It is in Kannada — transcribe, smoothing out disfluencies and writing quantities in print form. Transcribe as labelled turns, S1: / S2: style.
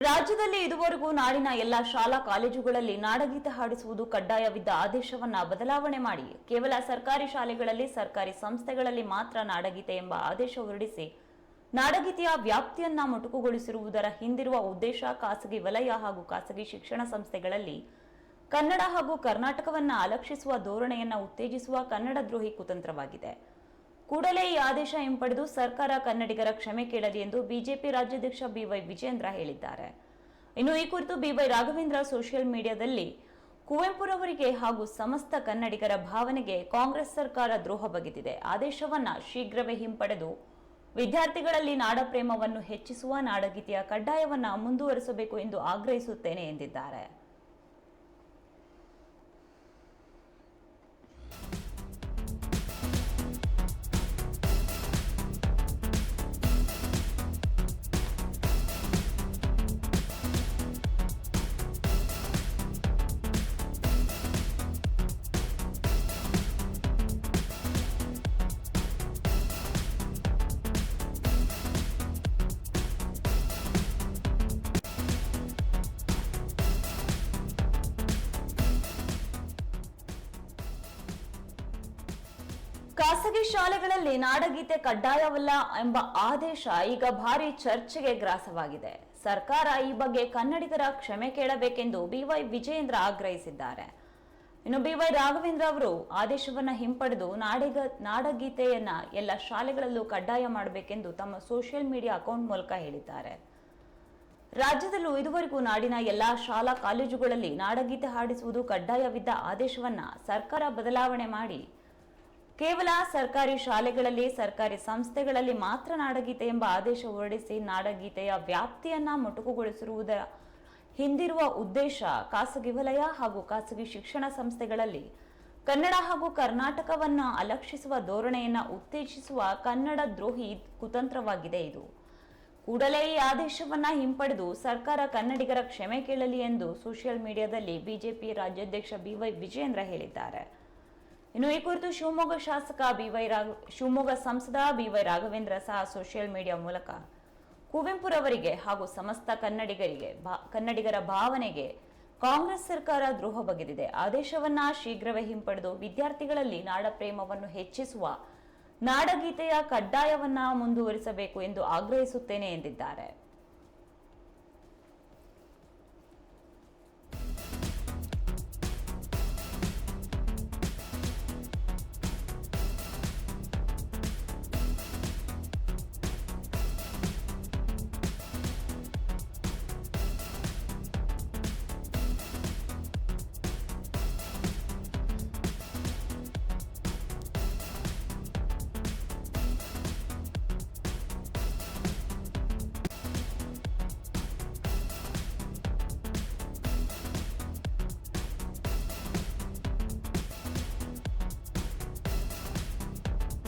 S1: ರಾಜ್ಯದಲ್ಲಿ ಇದುವರೆಗೂ ನಾಡಿನ ಎಲ್ಲಾ ಶಾಲಾ ಕಾಲೇಜುಗಳಲ್ಲಿ ನಾಡಗೀತೆ ಹಾಡಿಸುವುದು ಕಡ್ಡಾಯವಿದ್ದ ಆದೇಶವನ್ನ ಬದಲಾವಣೆ ಮಾಡಿ ಕೇವಲ ಸರ್ಕಾರಿ ಶಾಲೆಗಳಲ್ಲಿ ಸರ್ಕಾರಿ ಸಂಸ್ಥೆಗಳಲ್ಲಿ ಮಾತ್ರ ನಾಡಗೀತೆ ಎಂಬ ಆದೇಶ ಹೊರಡಿಸಿ ನಾಡಗೀತೆಯ ವ್ಯಾಪ್ತಿಯನ್ನ ಮೊಟಕುಗೊಳಿಸಿರುವುದರ ಹಿಂದಿರುವ ಉದ್ದೇಶ ಖಾಸಗಿ ವಲಯ ಹಾಗೂ ಖಾಸಗಿ ಶಿಕ್ಷಣ ಸಂಸ್ಥೆಗಳಲ್ಲಿ ಕನ್ನಡ ಹಾಗೂ ಕರ್ನಾಟಕವನ್ನ ಅಲಕ್ಷಿಸುವ ಧೋರಣೆಯನ್ನ ಉತ್ತೇಜಿಸುವ ಕನ್ನಡ ದ್ರೋಹಿ ಕುತಂತ್ರವಾಗಿದೆ. ಕೂಡಲೇ ಈ ಆದೇಶ ಹಿಂಪಡೆದು ಸರ್ಕಾರ ಕನ್ನಡಿಗರ ಕ್ಷಮೆ ಕೇಳಲಿ ಎಂದು ಬಿಜೆಪಿ ರಾಜ್ಯಾಧ್ಯಕ್ಷ ಬಿವೈ ವಿಜೇಂದ್ರ ಹೇಳಿದ್ದಾರೆ. ಇನ್ನು ಈ ಕುರಿತು ಬಿವೈ ರಾಘವೇಂದ್ರ ಸೋಷಿಯಲ್ ಮೀಡಿಯಾದಲ್ಲಿ ಕುವೆಂಪುರವರಿಗೆ ಹಾಗೂ ಸಮಸ್ತ ಕನ್ನಡಿಗರ ಭಾವನೆಗೆ ಕಾಂಗ್ರೆಸ್ ಸರ್ಕಾರ ದ್ರೋಹ ಬಗೆದಿದೆ. ಆದೇಶವನ್ನ ಶೀಘ್ರವೇ ಹಿಂಪಡೆದು ವಿದ್ಯಾರ್ಥಿಗಳಲ್ಲಿ ನಾಡ ಪ್ರೇಮವನ್ನು ಹೆಚ್ಚಿಸುವ ನಾಡಗೀತೆಯ ಕಡ್ಡಾಯವನ್ನ ಮುಂದುವರಿಸಬೇಕು ಎಂದು ಆಗ್ರಹಿಸುತ್ತೇನೆ ಎಂದಿದ್ದಾರೆ. ಖಾಸಗಿ ಶಾಲೆಗಳಲ್ಲಿ ನಾಡಗೀತೆ ಕಡ್ಡಾಯವಲ್ಲ ಎಂಬ ಆದೇಶ ಈಗ ಭಾರಿ ಚರ್ಚೆಗೆ ಗ್ರಾಸವಾಗಿದೆ. ಸರ್ಕಾರ ಈ ಬಗ್ಗೆ ಕನ್ನಡಿಗರ ಕ್ಷಮೆ ಕೇಳಬೇಕೆಂದು ಬಿವೈ ವಿಜೇಂದ್ರ ಆಗ್ರಹಿಸಿದ್ದಾರೆ. ಇನ್ನು ಬಿವೈ ರಾಘವೇಂದ್ರ ಅವರು ಆದೇಶವನ್ನ ಹಿಂಪಡೆದು ನಾಡಗೀತೆಯನ್ನ ಎಲ್ಲ ಶಾಲೆಗಳಲ್ಲೂ ಕಡ್ಡಾಯ ಮಾಡಬೇಕೆಂದು ತಮ್ಮ ಸೋಷಿಯಲ್ ಮೀಡಿಯಾ ಅಕೌಂಟ್ ಮೂಲಕ ಹೇಳಿದ್ದಾರೆ. ರಾಜ್ಯದಲ್ಲೂ ಇದುವರೆಗೂ ನಾಡಿನ ಎಲ್ಲಾ ಶಾಲಾ ಕಾಲೇಜುಗಳಲ್ಲಿ ನಾಡಗೀತೆ ಹಾಡಿಸುವುದು ಕಡ್ಡಾಯವಿದ್ದ ಆದೇಶವನ್ನ ಸರ್ಕಾರ ಬದಲಾವಣೆ ಮಾಡಿ ಕೇವಲ ಸರ್ಕಾರಿ ಶಾಲೆಗಳಲ್ಲಿ ಸರ್ಕಾರಿ ಸಂಸ್ಥೆಗಳಲ್ಲಿ ಮಾತ್ರ ನಾಡಗೀತೆ ಎಂಬ ಆದೇಶ ಹೊರಡಿಸಿ ನಾಡಗೀತೆಯ ವ್ಯಾಪ್ತಿಯನ್ನ ಮೊಟಕುಗೊಳಿಸಿರುವುದರ ಹಿಂದಿರುವ ಉದ್ದೇಶ ಖಾಸಗಿ ವಲಯ ಹಾಗೂ ಖಾಸಗಿ ಶಿಕ್ಷಣ ಸಂಸ್ಥೆಗಳಲ್ಲಿ ಕನ್ನಡ ಹಾಗೂ ಕರ್ನಾಟಕವನ್ನು ಅಲಕ್ಷಿಸುವ ಧೋರಣೆಯನ್ನ ಉತ್ತೇಜಿಸುವ ಕನ್ನಡ ದ್ರೋಹಿ ಕುತಂತ್ರವಾಗಿದೆ. ಇದು ಕೂಡಲೇ ಈ ಆದೇಶವನ್ನ ಹಿಂಪಡೆದು ಸರ್ಕಾರ ಕನ್ನಡಿಗರ ಕ್ಷಮೆ ಕೇಳಲಿ ಎಂದು ಸೋಷಿಯಲ್ ಮೀಡಿಯಾದಲ್ಲಿ ಬಿಜೆಪಿ ರಾಜ್ಯಾಧ್ಯಕ್ಷ ಬಿವೈ ವಿಜೇಂದ್ರ ಹೇಳಿದ್ದಾರೆ. ಇನ್ನು ಈ ಕುರಿತು ಶಿವಮೊಗ್ಗ ಸಂಸದ ಬಿವೈ ರಾಘವೇಂದ್ರ ಸಹ ಸೋಷಿಯಲ್ ಮೀಡಿಯಾ ಮೂಲಕ ಕುವೆಂಪುರವರಿಗೆ ಹಾಗೂ ಸಮಸ್ತ ಕನ್ನಡಿಗರ ಭಾವನೆಗೆ ಕಾಂಗ್ರೆಸ್ ಸರ್ಕಾರ ದ್ರೋಹ ಬಗೆದಿದೆ. ಆದೇಶವನ್ನ ಶೀಘ್ರವೇ ಹಿಂಪಡೆದು ವಿದ್ಯಾರ್ಥಿಗಳಲ್ಲಿ ನಾಡ ಪ್ರೇಮವನ್ನು ಹೆಚ್ಚಿಸುವ ನಾಡಗೀತೆಯ ಕಡ್ಡಾಯವನ್ನ ಮುಂದುವರಿಸಬೇಕು ಎಂದು ಆಗ್ರಹಿಸುತ್ತೇನೆ ಎಂದಿದ್ದಾರೆ.